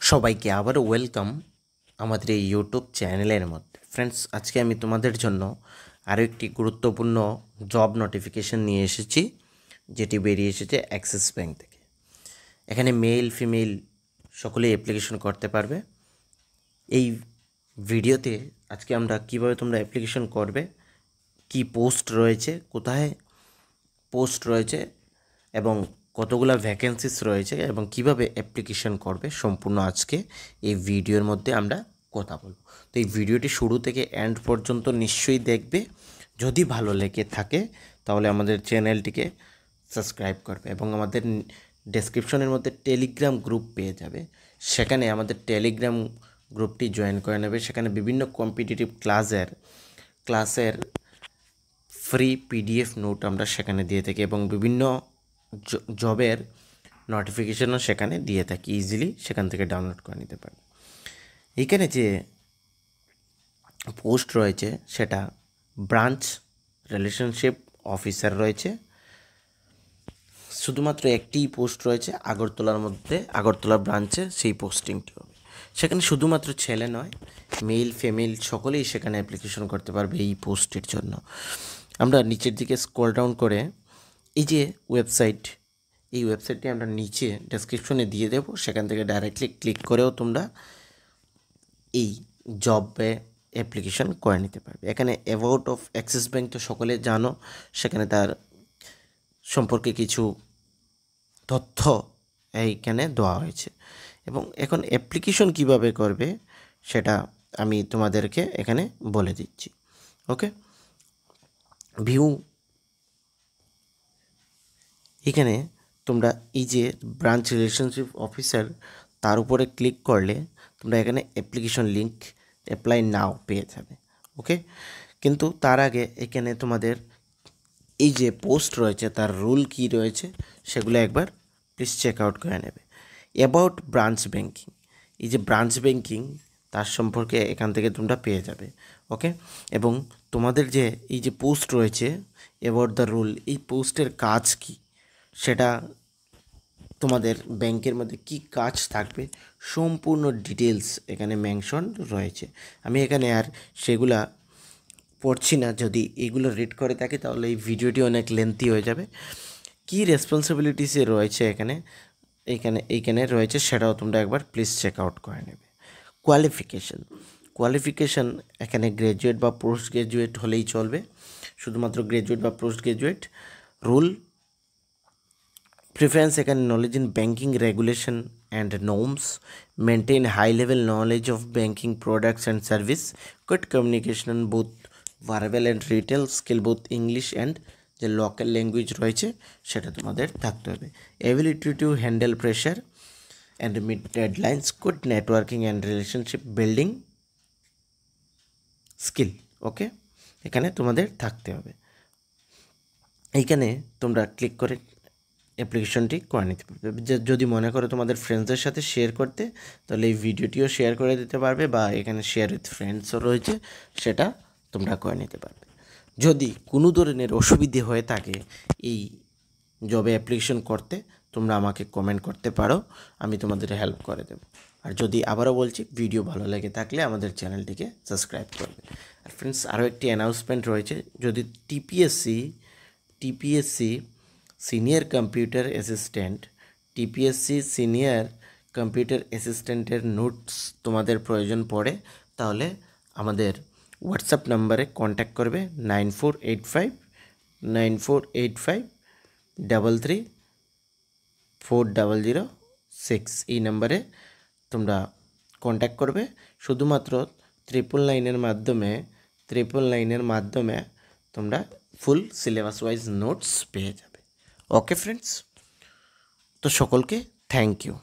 সবাইকে আবারও ওয়েলকাম আমাদের এই ইউটিউব চ্যানেলের মধ্যে। ফ্রেন্ডস, আজকে আমি তোমাদের জন্য আরও একটি গুরুত্বপূর্ণ জব নোটিফিকেশন নিয়ে এসেছি, যেটি বেরিয়ে এসেছে অ্যাক্সিস ব্যাংক থেকে। এখানে মেল ফিমেল সকলেই অ্যাপ্লিকেশন করতে পারবে। এই ভিডিওতে আজকে আমরা কিভাবে তোমরা অ্যাপ্লিকেশন করবে, কি পোস্ট রয়েছে, কোথায় পোস্ট রয়েছে এবং কতগুলো ভ্যাকেন্সিস রয়েছে এবং কিভাবে অ্যাপ্লিকেশন করবে সম্পূর্ণ আজকে এই ভিডিওর মধ্যে আমরা কথা বলব। তো এই ভিডিওটি শুরু থেকে এন্ড পর্যন্ত নিশ্চয়ই দেখবে। যদি ভালো লেগে থাকে তাহলে আমাদের চ্যানেলটিকে সাবস্ক্রাইব করবে এবং আমাদের ডেসক্রিপশনের মধ্যে টেলিগ্রাম গ্রুপ পেয়ে যাবে। সেখানে আমাদের টেলিগ্রাম গ্রুপটি জয়েন করে নেবে। সেখানে বিভিন্ন কম্পিটিটিভ ক্লাসের ফ্রি পিডিএফ নোট আমরা সেখানে দিয়ে থাকি এবং বিভিন্ন জবের নোটিফিকেশনও সেখানে দিয়ে থাকি। ইজিলি সেখান থেকে ডাউনলোড করে নিতে পারবে। এইখানে যে পোস্ট রয়েছে সেটা ব্রাঞ্চ রিলেশনশিপ অফিসার রয়েছে। শুধুমাত্র একটিই পোস্ট রয়েছে আগরতলা ব্রাঞ্চে, সেই পোস্টিংটি হবে। সেখানে শুধুমাত্র ছেলে নয়, মেল ফিমেল সকলেই সেখানে অ্যাপ্লিকেশন করতে পারবে এই পোস্টের জন্য। আমরা নিচের দিকে স্ক্রল ডাউন করে এই যে এই ওয়েবসাইটটি আমরা নিচে ডেসক্রিপশনে দিয়ে দেব। সেখান থেকে ডাইরেক্টলি ক্লিক করেও তোমরা এই জবে অ্যাপ্লিকেশন করে নিতে পারবে। এখানে অ্যাবাউট অফ অ্যাক্সিস ব্যাংক তো সকলে জানো, সেখানে তার সম্পর্কে কিছু তথ্য এইখানে দেওয়া হয়েছে এবং এখন অ্যাপ্লিকেশন কিভাবে করবে সেটা আমি তোমাদেরকে এখানে বলে দিচ্ছি। ওকে, ভিউ, এখানে তোমরা এই যে ব্রাঞ্চ রিলেশনশিপ অফিসার তার উপরে ক্লিক করলে তোমরা এখানে অ্যাপ্লিকেশন লিঙ্ক অ্যাপ্লাই নাও পেয়ে যাবে। ওকে, কিন্তু তার আগে এখানে তোমাদের এই যে পোস্ট রয়েছে তার রুল কি রয়েছে সেগুলো একবার প্লিজ চেক আউট করে নেবে। অ্যাবাউট ব্রাঞ্চ ব্যাংকিং, এই যে ব্রাঞ্চ ব্যাংকিং তার সম্পর্কে এখান থেকে তোমরা পেয়ে যাবে। ওকে, এবং তোমাদের যে এই যে পোস্ট রয়েছে অ্যাবাউট দ্য রুল, এই পোস্টের কাজ কি, সেটা তোমাদের ব্যাংকের মধ্যে কি কাজ থাকবে সম্পূর্ণ ডিটেলস এখানে মেনশন রয়েছে। আমি এখানে আর সেগুলা পড়ছি না, যদি এগুলো রিড করে থাকি তাহলে এই ভিডিওটি অনেক লেন্থি হয়ে যাবে। কি রেসপন্সিবিলিটিসে রয়েছে এইখানে রয়েছে সেটাও তোমরা একবার প্লিজ চেক আউট করে নেবে। কোয়ালিফিকেশান এখানে গ্র্যাজুয়েট বা পোস্ট গ্র্যাজুয়েট হলেই চলবে, শুধুমাত্র গ্র্যাজুয়েট বা পোস্ট গ্র্যাজুয়েট। রুল preference এখানে knowledge in banking regulation and norms, maintain high level knowledge of banking products and service, good communication both verbal and retail skill, both English and যে local language রয়েছে সেটা তোমাদের থাকতে হবে। Ability to handle pressure and meet deadlines, good networking and relationship building skill. Okay, এখানে তোমাদের থাকতে হবে। এইখানে তোমরা ক্লিক করে অ্যাপ্লিকেশনটি করে নিতে পারবে। যদি মনে করো তোমাদের ফ্রেন্ডসদের সাথে শেয়ার করতে, তাহলে এই ভিডিওটিও শেয়ার করে দিতে পারবে বা এখানে শেয়ার উইথ ফ্রেন্ডসও রয়েছে, সেটা তোমরা করে নিতে পারবে। যদি কোনো ধরনের অসুবিধে হয়ে থাকে এই জবে অ্যাপ্লিকেশন করতে, তোমরা আমাকে কমেন্ট করতে পারো, আমি তোমাদের হেল্প করে দেবো। আর যদি আবারও বলছি, ভিডিও ভালো লেগে থাকলে আমাদের চ্যানেলটিকে সাবস্ক্রাইব করবে। আর ফ্রেন্ডস, আরও একটি অ্যানাউন্সমেন্ট রয়েছে। যদি টিপিএসসি সিনিয়র কম্পিউটার অ্যাসিস্ট্যান্টের নোটস তোমাদের প্রয়োজন পড়ে, তাহলে আমাদের হোয়াটসঅ্যাপ নাম্বারে কন্ট্যাক্ট করবে 9485334006। এই নাম্বারে তোমরা কন্ট্যাক্ট করবে। শুধুমাত্র 999-এর মাধ্যমে তোমরা ফুল সিলেবাস ওয়াইজ নোটস পেয়ে যাবে। ওকে ফ্রেন্ডস, তো সকলকে থ্যাংক ইউ।